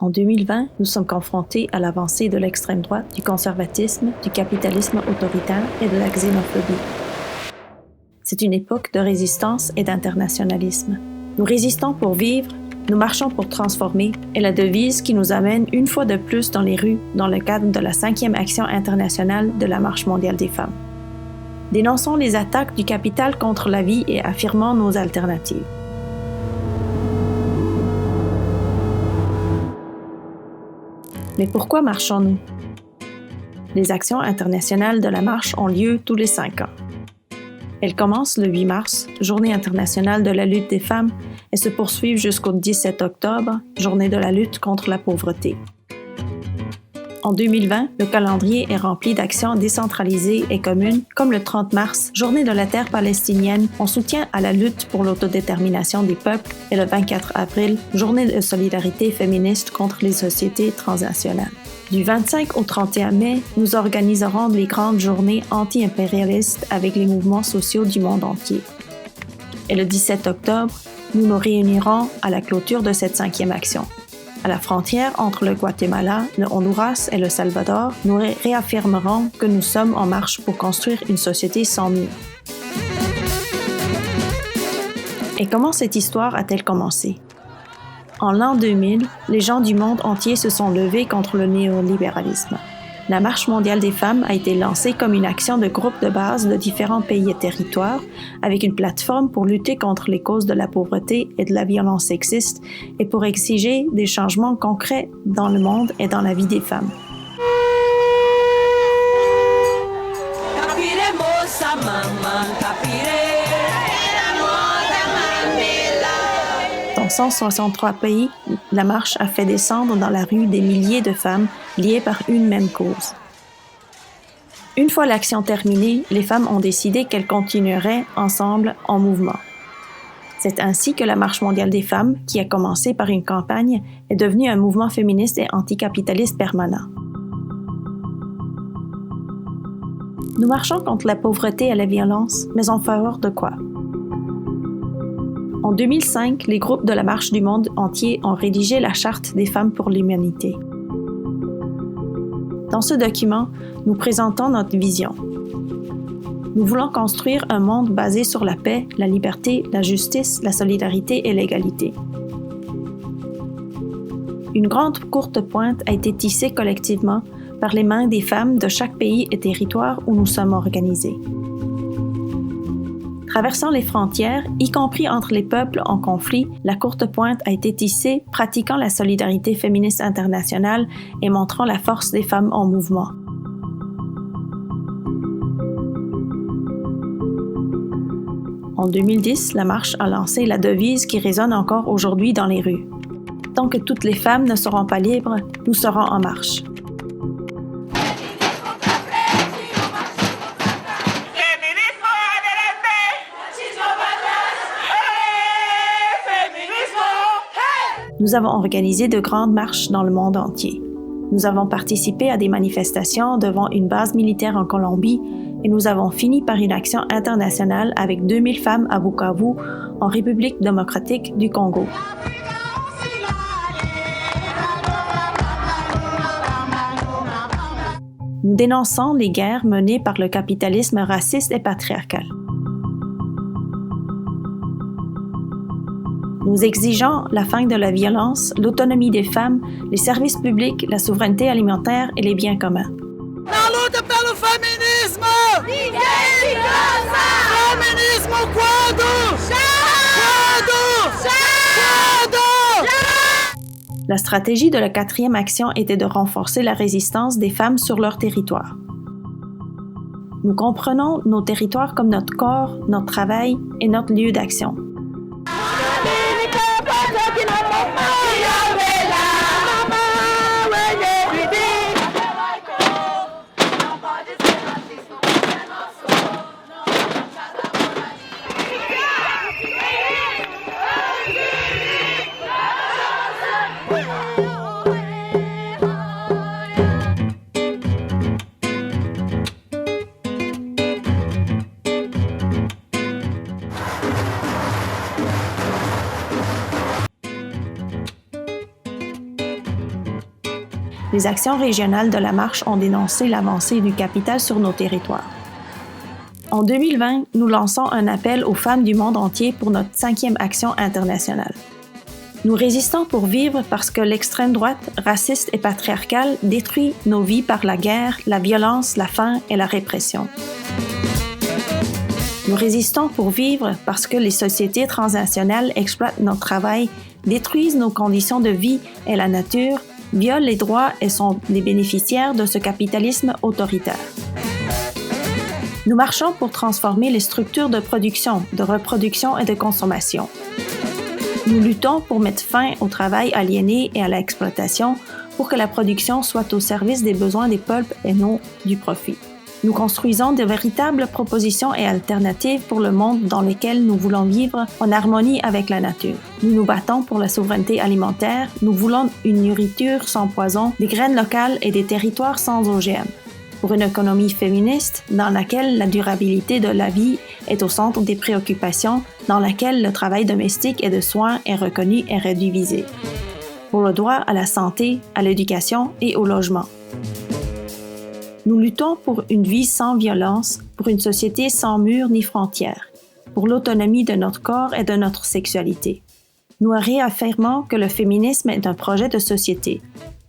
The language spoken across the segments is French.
En 2020, nous sommes confrontés à l'avancée de l'extrême droite, du conservatisme, du capitalisme autoritaire et de la xénophobie. C'est une époque de résistance et d'internationalisme. Nous résistons pour vivre, nous marchons pour transformer est la devise qui nous amène une fois de plus dans les rues dans le cadre de la 5e action internationale de la Marche mondiale des femmes. Dénonçons les attaques du capital contre la vie et affirmons nos alternatives. Mais pourquoi marchons-nous? Les actions internationales de la marche ont lieu tous les 5 ans. Elles commencent le 8 mars, Journée internationale de la lutte des femmes, et se poursuivent jusqu'au 17 octobre, Journée de la lutte contre la pauvreté. En 2020, le calendrier est rempli d'actions décentralisées et communes, comme le 30 mars, Journée de la terre palestinienne, en soutien à la lutte pour l'autodétermination des peuples, et le 24 avril, Journée de solidarité féministe contre les sociétés transnationales. Du 25 au 31 mai, nous organiserons les grandes journées anti-impérialistes avec les mouvements sociaux du monde entier. Et le 17 octobre, nous nous réunirons à la clôture de cette 5e action. À la frontière entre le Guatemala, le Honduras et le Salvador, nous réaffirmerons que nous sommes en marche pour construire une société sans murs. Et comment cette histoire a-t-elle commencé? En l'an 2000, les gens du monde entier se sont levés contre le néolibéralisme. La Marche mondiale des femmes a été lancée comme une action de groupe de base de différents pays et territoires, avec une plateforme pour lutter contre les causes de la pauvreté et de la violence sexiste et pour exiger des changements concrets dans le monde et dans la vie des femmes. Dans 163 pays, la marche a fait descendre dans la rue des milliers de femmes liées par une même cause. Une fois l'action terminée, les femmes ont décidé qu'elles continueraient ensemble en mouvement. C'est ainsi que la Marche mondiale des femmes, qui a commencé par une campagne, est devenue un mouvement féministe et anticapitaliste permanent. Nous marchons contre la pauvreté et la violence, mais en faveur de quoi? En 2005, les groupes de la Marche du monde entier ont rédigé la Charte des femmes pour l'humanité. Dans ce document, nous présentons notre vision. Nous voulons construire un monde basé sur la paix, la liberté, la justice, la solidarité et l'égalité. Une grande courte pointe a été tissée collectivement par les mains des femmes de chaque pays et territoire où nous sommes organisés. Traversant les frontières, y compris entre les peuples en conflit, la courte pointe a été tissée, pratiquant la solidarité féministe internationale et montrant la force des femmes en mouvement. En 2010, la marche a lancé la devise qui résonne encore aujourd'hui dans les rues. Tant que toutes les femmes ne seront pas libres, nous serons en marche. Nous avons organisé de grandes marches dans le monde entier. Nous avons participé à des manifestations devant une base militaire en Colombie et nous avons fini par une action internationale avec 2000 femmes à Bukavu, en République démocratique du Congo. Nous dénonçons les guerres menées par le capitalisme raciste et patriarcal. Nous exigeons la fin de la violence, l'autonomie des femmes, les services publics, la souveraineté alimentaire et les biens communs. Na luta pelo feminismo! Ninguém se cansa! Feminismo quando? Já! Quando? Já! Quando? La stratégie de la 4e action était de renforcer la résistance des femmes sur leur territoire. Nous comprenons nos territoires comme notre corps, notre travail et notre lieu d'action. Les actions régionales de la marche ont dénoncé l'avancée du capital sur nos territoires. En 2020, nous lançons un appel aux femmes du monde entier pour notre 5e action internationale. Nous résistons pour vivre parce que l'extrême droite, raciste et patriarcale, détruit nos vies par la guerre, la violence, la faim et la répression. Nous résistons pour vivre parce que les sociétés transnationales exploitent notre travail, détruisent nos conditions de vie et la nature, violent les droits et sont les bénéficiaires de ce capitalisme autoritaire. Nous marchons pour transformer les structures de production, de reproduction et de consommation. Nous luttons pour mettre fin au travail aliéné et à l'exploitation pour que la production soit au service des besoins des peuples et non du profit. Nous construisons de véritables propositions et alternatives pour le monde dans lequel nous voulons vivre en harmonie avec la nature. Nous nous battons pour la souveraineté alimentaire, nous voulons une nourriture sans poison, des graines locales et des territoires sans OGM. Pour une économie féministe dans laquelle la durabilité de la vie est au centre des préoccupations, dans laquelle le travail domestique et de soins est reconnu et rédivisé. Pour le droit à la santé, à l'éducation et au logement. Nous luttons pour une vie sans violence, pour une société sans murs ni frontières, pour l'autonomie de notre corps et de notre sexualité. Nous réaffirmons que le féminisme est un projet de société,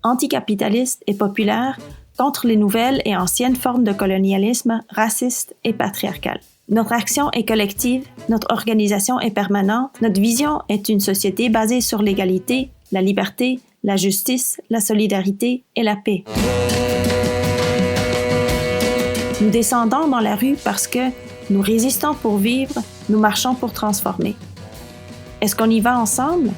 anticapitaliste et populaire, contre les nouvelles et anciennes formes de colonialisme raciste et patriarcal. Notre action est collective, notre organisation est permanente, notre vision est une société basée sur l'égalité, la liberté, la justice, la solidarité et la paix. Nous descendons dans la rue parce que nous résistons pour vivre, nous marchons pour transformer. Est-ce qu'on y va ensemble?